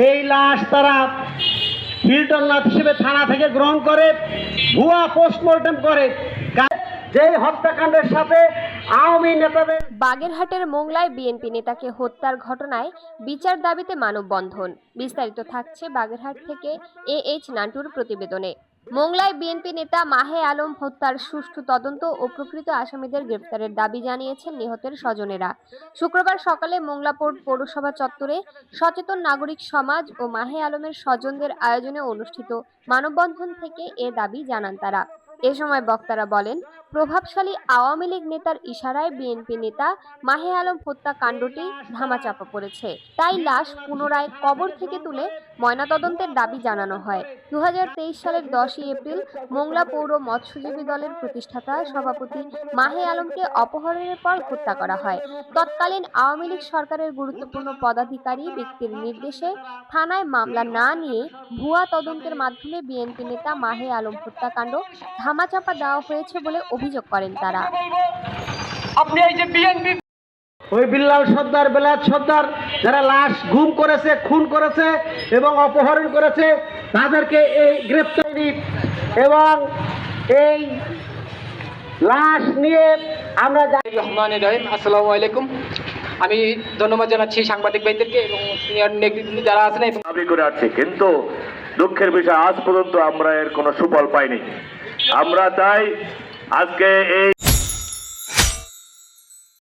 এই লাশ তারা হিলটননাথ হিসেবে থানা থেকে গ্রহণ করে ভুয়া পোস্টমর্টম করে। যেই হত্যাকাণ্ডের সাথে আওয়ামী নেতাদের। বাগেরহাটের মোংলায় বিএনপি নেতাকে হত্যার ঘটনায় বিচার দাবিতে মানববন্ধন। বিস্তারিত থাকছে বাগেরহাট থেকে AH নান্টুর প্রতিবেদনে। মোংলায় বিএনপি নেতা মাহে আলম হত্যার সুষ্ঠু তদন্ত ও প্রকৃত আসামিদের গ্রেফতারের দাবি জানিয়েছেন নিহতের স্বজনেরা। শুক্রবার সকালে মোংলা পৌরসভা চত্বরে সচেতন নাগরিক সমাজ ও মাহে আলমের স্বজনদের আয়োজনে অনুষ্ঠিত মানববন্ধন থেকে এ দাবি জানান তারা। এ সময় বক্তারা বলেন, প্রভাবশালী আওয়ামী লীগ নেতার ইশারায় বিএনপি নেতা মাহে আলম হত্যাকাণ্ডটি ধামাচাপা পড়েছে। তাই লাশ পুনরায় কবর থেকে তুলে ময়নাতদন্তের দাবি জানানো হয়। 2023 সালের 10ই এপ্রিল মোংলা পৌর মৎস্যজীবী দলের প্রতিষ্ঠাতা সভাপতি মাহে আলমকে অপহরণের পর হত্যা করা হয়। তৎকালীন আওয়ামী লীগ সরকারের গুরুত্বপূর্ণ পদাধিকারী ব্যক্তির নির্দেশে থানায় মামলা না নিয়ে ভুয়া তদন্তের মাধ্যমে বিএনপি নেতা মাহে আলম হত্যাকাণ্ড ধামাচাপা দেওয়া হয়েছে বলে অভিযোগ করেন তারা। আপনি এই যে বিএনপি ওই বিল্লাল সর্দার, বেলায়েত সর্দার যারা লাশ গুম করেছে, খুন করেছে এবং অপহরণ করেছে তাদেরকে এই গ্রেপ্তারি এবং এই লাশ নিয়ে আমরা রহমানির রহিম। আসসালামু আলাইকুম। আমি ধন্যবাদ জানাচ্ছি সাংবাদিক ভাইদেরকে এবং সিনিয়র নেতৃত্ব যারা আছেন। দাবি করে আসছে, কিন্তু দুঃখের বিষয় আজ পর্যন্ত আমরা এর কোনো সুফল পাইনি। আমরা চাই আজকে এই